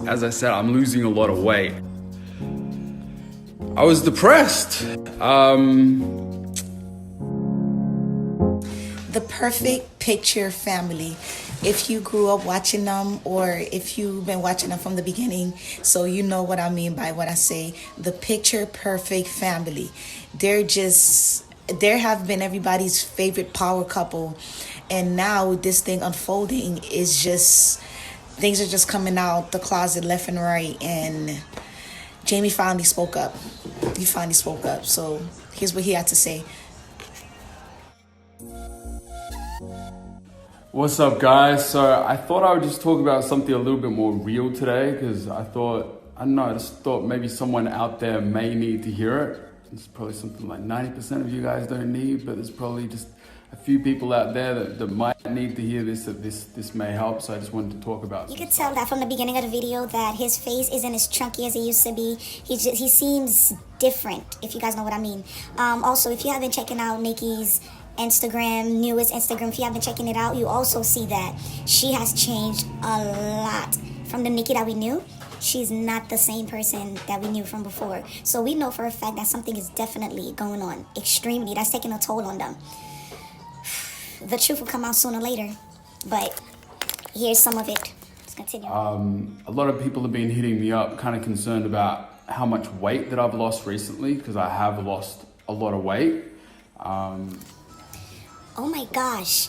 As I said, I'm losing a lot of weight. I was depressed. The perfect picture family. If you grew up watching them or if you've been watching them from the beginning, so you know what I mean by what I say, the picture perfect family. There have been everybody's favorite power couple, and now this thing unfolding is just, things are just coming out the closet left and right, and Jamie finally spoke up. He finally spoke up, so here's what he had to say. What's up, guys? So I thought I would just talk about something a little bit more real today because I just thought maybe someone out there may need to hear it. It's probably something like 90% of you guys don't need, but there's probably just a few people out there that might need to hear this, that this may help. So I just wanted to talk about it. You could tell that from the beginning of the video that his face isn't as chunky as it used to be. He seems different, if you guys know what I mean. Also, if you haven't checking out Nikki's Instagram, newest Instagram, if you haven't checking it out, you also see that she has changed a lot from the Nikki that we knew. She's not the same person that we knew from before. So we know for a fact that something is definitely going on, extremely. That's taking a toll on them. The truth will come out sooner or later, but here's some of it. Let's continue. A lot of people have been hitting me up, kind of concerned about how much weight that I've lost recently, because I have lost a lot of weight. Oh my gosh,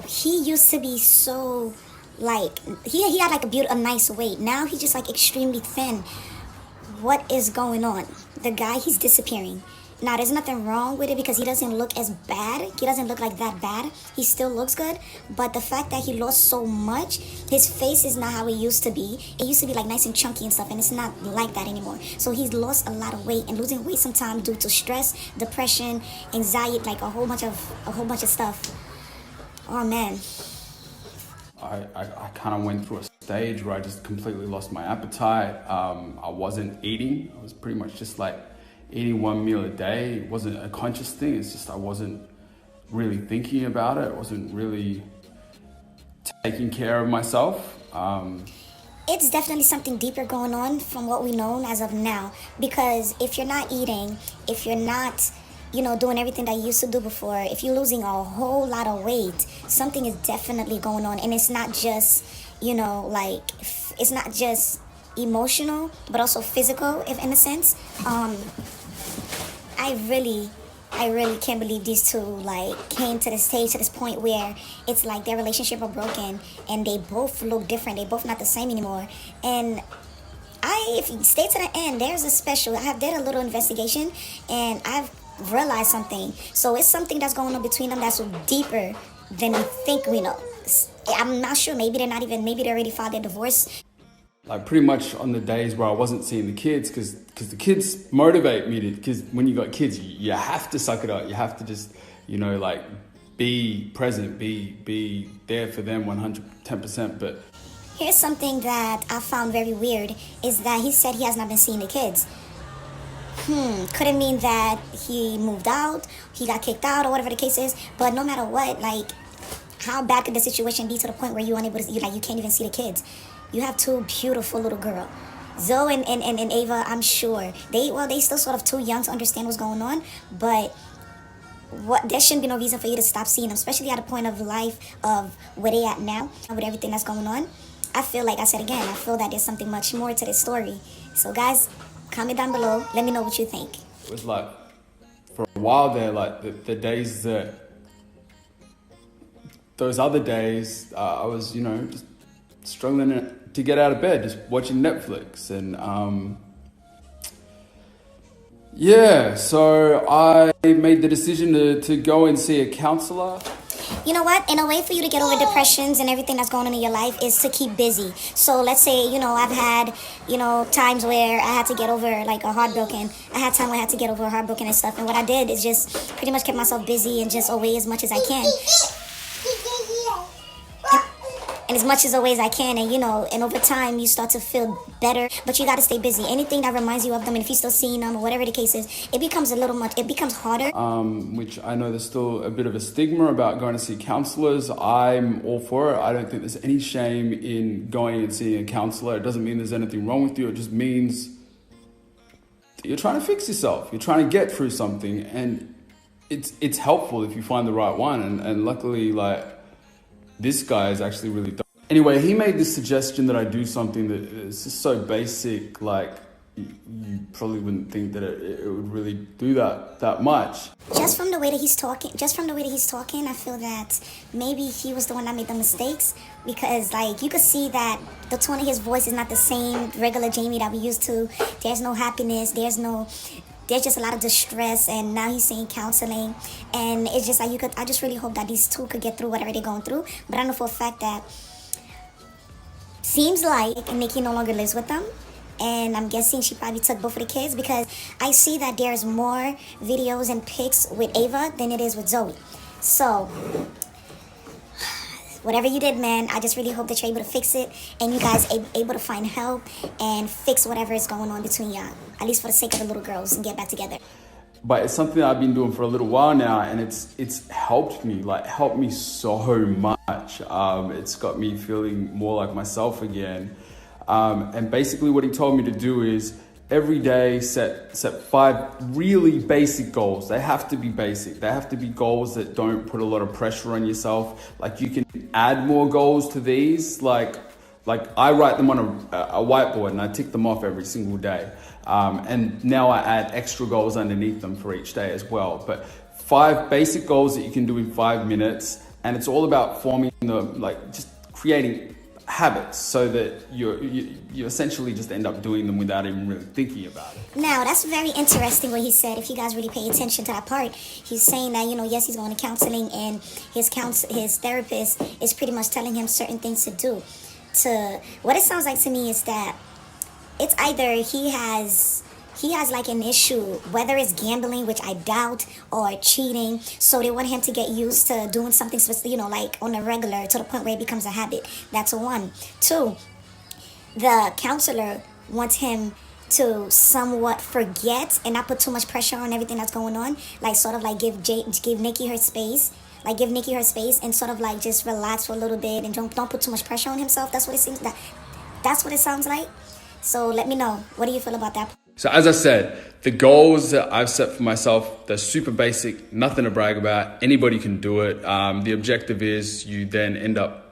he used to be so, like, he had like a nice weight. Now he's just like extremely thin. What is going on? The guy, he's disappearing. Now, there's nothing wrong with it because he doesn't look as bad. He doesn't look like that bad. He still looks good. But the fact that he lost so much, his face is not how it used to be. It used to be like nice and chunky and stuff, and it's not like that anymore. So he's lost a lot of weight, and losing weight sometimes due to stress, depression, anxiety, like a whole bunch of stuff. Oh man. I kind of went through a stage where I just completely lost my appetite. I wasn't eating. I was pretty much just like eating one meal a day. It wasn't a conscious thing. It's just I wasn't really thinking about it. I wasn't really taking care of myself. It's definitely something deeper going on from what we know as of now. Because if you're not eating, if you're not, doing everything that you used to do before, if you're losing a whole lot of weight, something is definitely going on. And it's not just, it's not just emotional, but also physical, if in a sense. I really can't believe these two came to this stage, to this point where it's like their relationship are broken and they both look different. They both not the same anymore. And if you stay to the end, there's a special. I did a little investigation and I've realized something. So it's something that's going on between them that's deeper than we think we know. I'm not sure. Maybe they already filed their divorce. Like pretty much on the days where I wasn't seeing the kids, because the kids motivate me to, because when you got kids, you have to suck it up. You have to just, be present, be there for them 110%. But here's something that I found very weird is that he said he has not been seeing the kids. Could it mean that he moved out, he got kicked out, or whatever the case is? But no matter what, how bad could the situation be to the point where you're unable to, you can't even see the kids? You have two beautiful little girls. Zoe and Ava, I'm sure. They still sort of too young to understand what's going on, but there shouldn't be no reason for you to stop seeing them, especially at a point of life of where they at now, with everything that's going on. I feel like I said again, I feel that there's something much more to this story. So guys, comment down below. Let me know what you think. It was for a while there, the days that, those other days, I was, just struggling to get out of bed, just watching Netflix. And so I made the decision to go and see a counselor. You know what? In a way for you to get over depressions and everything that's going on in your life is to keep busy. So let's say, I've had, times where I had to get over a heartbroken. I had time where I had to get over a heartbroken and stuff. And what I did is just pretty much kept myself busy and just away as much as I can. in as much as the ways I can, and and over time you start to feel better, but you got to stay busy. Anything that reminds you of them, and if you're still seeing them or whatever the case is, it becomes it becomes harder. Which I know there's still a bit of a stigma about going to see counselors. I'm all for it. I don't think there's any shame in going and seeing a counselor. It doesn't mean there's anything wrong with you. It just means that you're trying to fix yourself. You're trying to get through something, and it's helpful if you find the right one. And luckily, like, this guy is actually really dope. Anyway, he made this suggestion that I do something that is just so basic, like you probably wouldn't think that it would really do that much. Just from the way that he's talking, I feel that maybe he was the one that made the mistakes, because like you could see that the tone of his voice is not the same regular Jamie that we used to. There's no happiness, there's just a lot of distress, and now he's saying counseling, and it's just like I just really hope that these two could get through whatever they're going through. But I know for a fact that seems like Nikki no longer lives with them, and I'm guessing she probably took both of the kids, because I see that there's more videos and pics with Ava than it is with Zoe. So whatever you did, man, I just really hope that you're able to fix it, and you guys able to find help and fix whatever is going on between y'all, at least for the sake of the little girls, and get back together. But it's something that I've been doing for a little while now, and it's helped me so much. It's got me feeling more like myself again. And basically what he told me to do is every day set 5 really basic goals. They have to be basic. They have to be goals that don't put a lot of pressure on yourself. Like, you can add more goals to these. Like I write them on a whiteboard and I tick them off every single day. And now I add extra goals underneath them for each day as well. But 5 basic goals that you can do in 5 minutes. And it's all about forming just creating habits so that you essentially just end up doing them without even really thinking about it. Now, that's very interesting what he said. If you guys really pay attention to that part, he's saying that, yes, he's going to counseling, and his therapist is pretty much telling him certain things to do. What it sounds like to me is that it's either he has like an issue, whether it's gambling, which I doubt, or cheating. So they want him to get used to doing something, like on a regular, to the point where it becomes a habit. That's 1. 2, the counselor wants him to somewhat forget and not put too much pressure on everything that's going on. Like, sort of like give Nikki her space. Like, give Nikki her space and sort of like just relax for a little bit and don't put too much pressure on himself. That's what it seems. That's what it sounds like. So let me know. What do you feel about that? So as I said, the goals that I've set for myself, they're super basic, nothing to brag about. Anybody can do it. The objective is you then end up,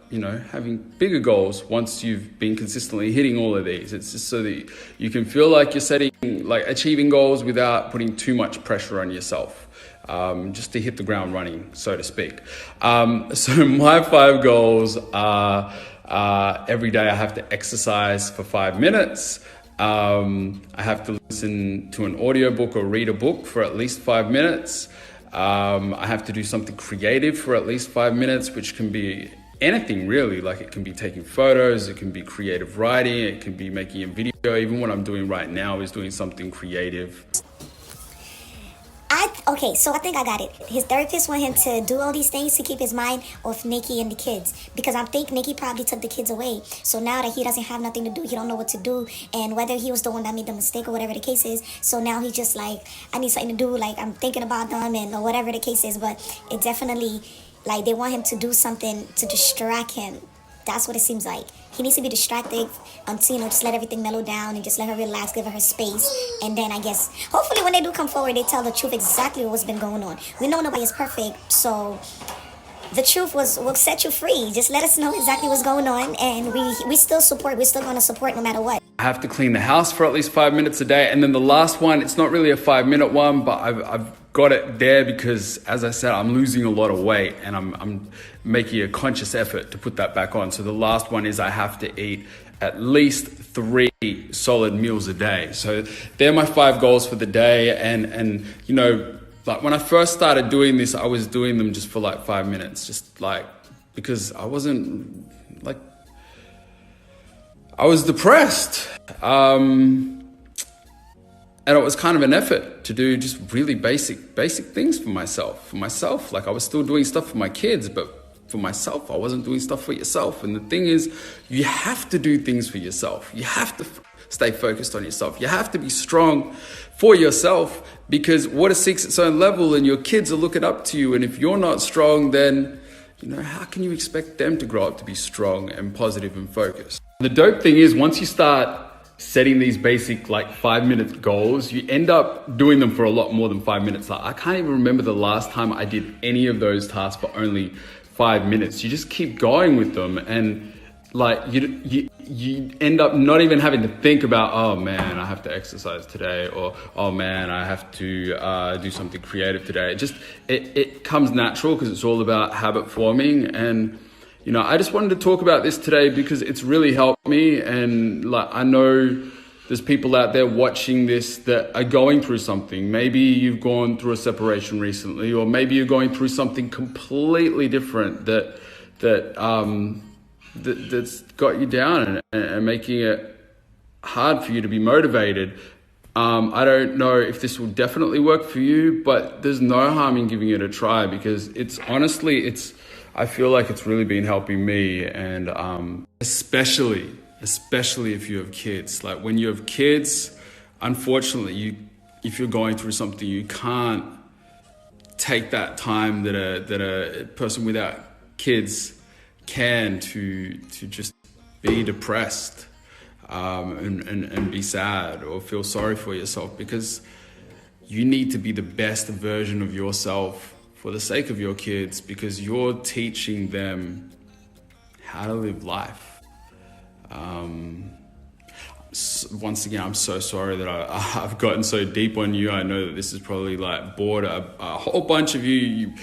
having bigger goals once you've been consistently hitting all of these. It's just so that you can feel like you're achieving goals without putting too much pressure on yourself. Just to hit the ground running, so to speak. So my 5 goals are, every day I have to exercise for 5 minutes. I have to listen to an audiobook or read a book for at least 5 minutes. I have to do something creative for at least 5 minutes, which can be anything really. Like, it can be taking photos, it can be creative writing, it can be making a video. Even what I'm doing right now is doing something creative. Okay, so I think I got it. His therapist want him to do all these things to keep his mind off Nikki and the kids, because I think Nikki probably took the kids away. So now that he doesn't have nothing to do, he don't know what to do, and whether he was the one that made the mistake or whatever the case is. So now he's just like, I need something to do. Like, I'm thinking about them or whatever the case is. But it definitely, like, they want him to do something to distract him. That's what it seems like. He needs to be distracted until, just let everything mellow down and just let her relax, give her space. And then I guess, hopefully when they do come forward, they tell the truth, exactly what's been going on. We know nobody is perfect, so the truth will set you free. Just let us know exactly what's going on, and we still support. We're still going to support no matter what. I have to clean the house for at least 5 minutes a day. And then the last one, it's not really a 5-minute one, but I've got it there because, as I said, I'm losing a lot of weight, and I'm making a conscious effort to put that back on. So the last one is I have to eat at least 3 solid meals a day. So they're my 5 goals for the day. And like, when I first started doing this, I was doing them just for like 5 minutes, just like, because I wasn't like, I was depressed. And it was kind of an effort to do just really basic things for myself. Like, I was still doing stuff for my kids, but for myself. I wasn't doing stuff for yourself. And the thing is, you have to do things for yourself. You have to stay focused on yourself. You have to be strong for yourself, because water seeks its own level and your kids are looking up to you. And if you're not strong, then, how can you expect them to grow up to be strong and positive and focused? The dope thing is, once you start setting these basic 5-minute goals, you end up doing them for a lot more than 5 minutes. I can't even remember the last time I did any of those tasks for only 5 minutes. You just keep going with them, and you end up not even having to think about, oh man, I have to exercise today, or oh man, I have to do something creative today. It comes natural, because it's all about habit forming. And I just wanted to talk about this today because it's really helped me. And I know there's people out there watching this that are going through something. Maybe you've gone through a separation recently, or maybe you're going through something completely different that's got you down and making it hard for you to be motivated. I don't know if this will definitely work for you, but there's no harm in giving it a try, because I feel like it's really been helping me. And especially if you have kids. When you have kids, unfortunately, if you're going through something, you can't take that time that a person without kids can to just be depressed and be sad or feel sorry for yourself, because you need to be the best version of yourself for the sake of your kids, because you're teaching them how to live life. Once again, I'm so sorry that I've gotten so deep on you. I know that this is probably bored a whole bunch of you,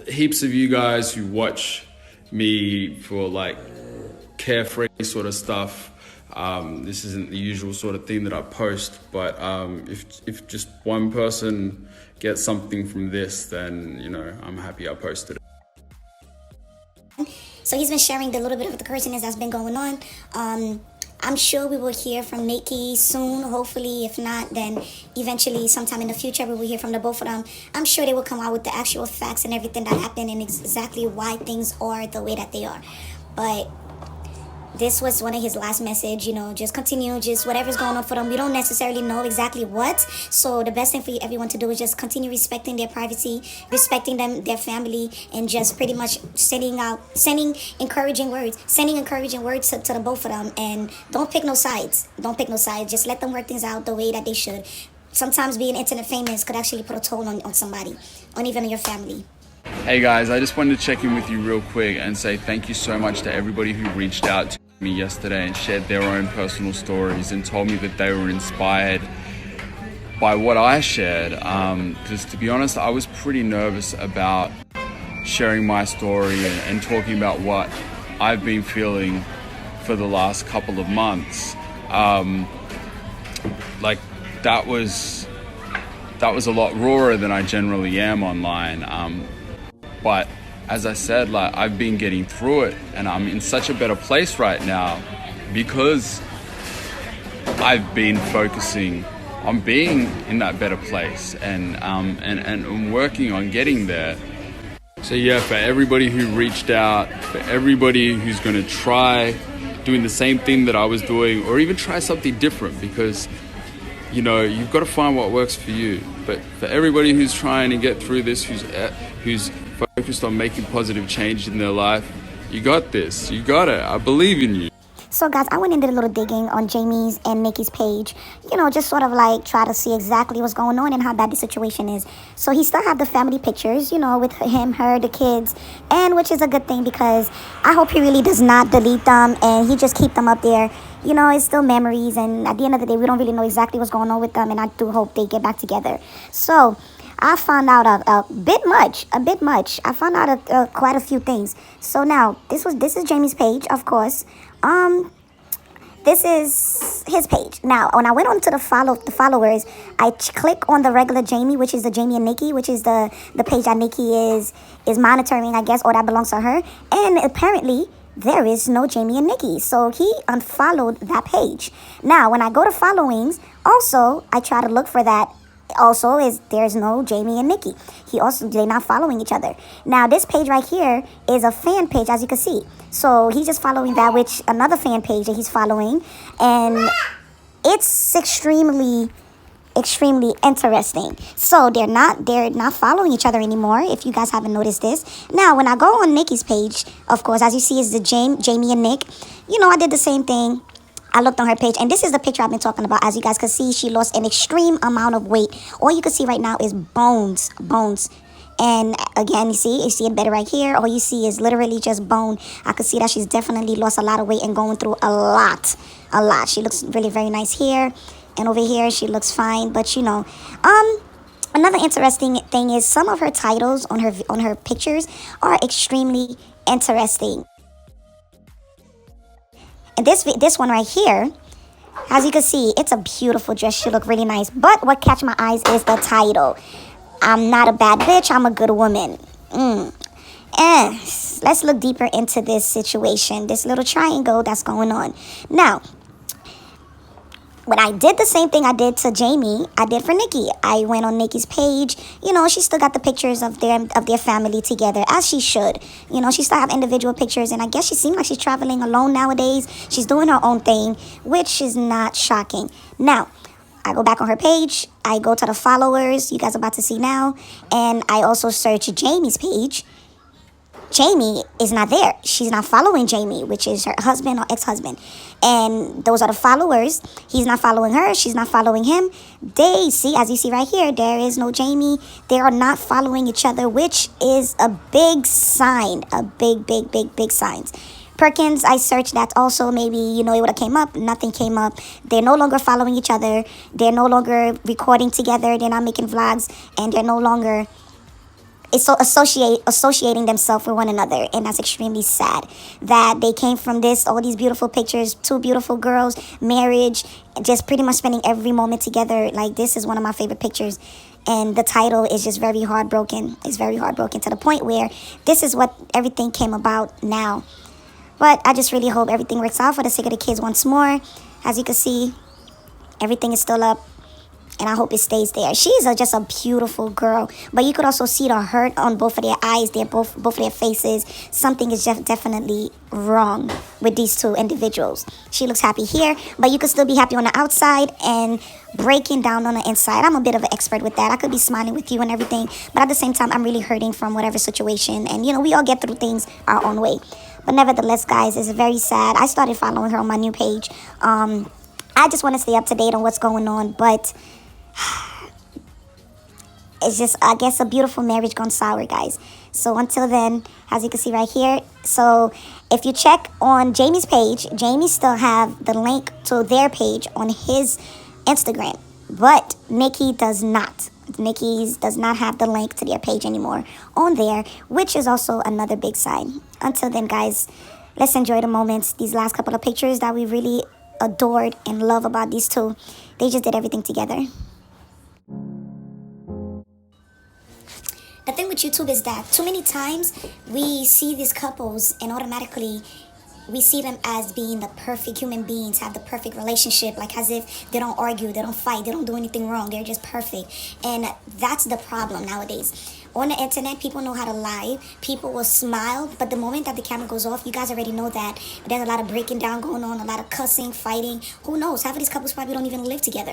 heaps of you guys who watch me for carefree sort of stuff. This isn't the usual sort of thing that I post, but if just one person gets something from this, then I'm happy I posted it. So he's been sharing the little bit of the craziness that's been going on. I'm sure we will hear from Nikki soon, hopefully. If not, then eventually sometime in the future we will hear from the both of them. I'm sure they will come out with the actual facts and everything that happened and exactly why things are the way that they are. But this was one of his last message, just continue, just whatever's going on for them. We don't necessarily know exactly what. So the best thing for everyone to do is just continue respecting their privacy, respecting them, their family, and just pretty much sending encouraging words to the both of them. And don't pick no sides. Just let them work things out the way that they should. Sometimes being internet famous could actually put a toll on somebody, on even your family. Hey guys, I just wanted to check in with you real quick and say thank you so much to everybody who reached out to me yesterday and shared their own personal stories and told me that they were inspired by what I shared. Because to be honest, I was pretty nervous about sharing my story and talking about what I've been feeling for the last couple of months. That was a lot rawer than I generally am online. But as I said, I've been getting through it, and I'm in such a better place right now because I've been focusing on being in that better place and working on getting there. So yeah, for everybody who reached out, for everybody who's going to try doing the same thing that I was doing, or even try something different, because you've got to find what works for you. But for everybody who's trying to get through this, who's focused on making positive change in their life, you got this. You got it. I believe in you. So guys, I went and did a little digging on Jamie's and Nikki's page, just sort of try to see exactly what's going on and how bad the situation is. So he still have the family pictures, with him, her, the kids, and which is a good thing, because I hope he really does not delete them and he just keep them up there. It's still memories, and at the end of the day, we don't really know exactly what's going on with them, and I do hope they get back together. So I found out a bit much. I found out quite a few things. So now, this is Jamie's page, of course. This is his page. Now, when I went on to the followers, I click on the regular Jamie, which is the Jamie and Nikki, which is the page that Nikki is monitoring, I guess, or that belongs to her. And apparently, there is no Jamie and Nikki. So he unfollowed that page. Now, when I go to followings, also, I try to look for that also is there's no Jamie and Nikki. They're not following each other. Now this page right here is a fan page, as you can see. So he's just following that, which another fan page that he's following, and it's extremely interesting. So they're not following each other anymore, if you guys haven't noticed this. Now when I go on Nikki's page, of course, as you see, is the Jamie and Nick. You know, I did the same thing. I looked on her page, and this is the picture I've been talking about. As you guys can see, she lost an extreme amount of weight. All you can see right now is bones. And again, you see it better right here. All you see is literally just bone. I can see that she's definitely lost a lot of weight and going through a lot. She looks really very nice here. And over here, she looks fine. But, you know, another interesting thing is some of her titles on her pictures are extremely interesting. And this one right here, as you can see, it's a beautiful dress. She look really nice. But what catch my eyes is the title. I'm not a bad bitch, I'm a good woman. Let's look deeper into this situation, this little triangle that's going on. Now, when I did the same thing I did to Jamie, I did for Nikki. I went on Nikki's page. You know, she still got the pictures of their family together, as she should. You know, she still have individual pictures, and I guess she seems like she's traveling alone nowadays. She's doing her own thing, which is not shocking. Now, I go back on her page. I go to the followers you guys are about to see now, and I also search Jamie's page. Jamie is not there. She's not following Jamie, which is her husband or ex-husband. And those are the followers. He's not following her. She's not following him. They see, as you see right here, there is no Jamie. They are not following each other, which is a big sign. A big signs. Perkins, I searched that also. Maybe, you know, it would have came up. Nothing came up. They're no longer following each other. They're no longer recording together. They're not making vlogs. And they're no longer associating themselves with one another, and that's extremely sad that they came from all these beautiful pictures, two beautiful girls, marriage, just pretty much spending every moment together. Like, this is one of my favorite pictures, and the title is just very heartbroken. It's very heartbroken to the point where this is what everything came about now. But I just really hope everything works out for the sake of the kids once more. As you can see, everything is still up, and I hope it stays there. She's just a beautiful girl. But you could also see the hurt on both of their eyes, both of their faces. Something is just definitely wrong with these two individuals. She looks happy here, but you could still be happy on the outside and breaking down on the inside. I'm a bit of an expert with that. I could be smiling with you and everything, but at the same time, I'm really hurting from whatever situation. And, you know, we all get through things our own way. But nevertheless, guys, it's very sad. I started following her on my new page. I just want to stay up to date on what's going on, but it's just, I guess, a beautiful marriage gone sour, guys. So until then, as you can see right here, so if you check on Jamie's page, Jamie still have the link to their page on his Instagram, but Nikki does not. Nikki's does not have the link to their page anymore on there, which is also another big sign. Until then, guys, let's enjoy the moments. These last couple of pictures that we really adored and love about these two, they just did everything together. The thing with YouTube is that too many times we see these couples and automatically we see them as being the perfect human beings, have the perfect relationship, like as if they don't argue, they don't fight, they don't do anything wrong, they're just perfect. And that's the problem nowadays. On the internet, people know how to lie. People will smile, but the moment that the camera goes off, you guys already know that there's a lot of breaking down going on, a lot of cussing, fighting. Who knows? Half of these couples probably don't even live together.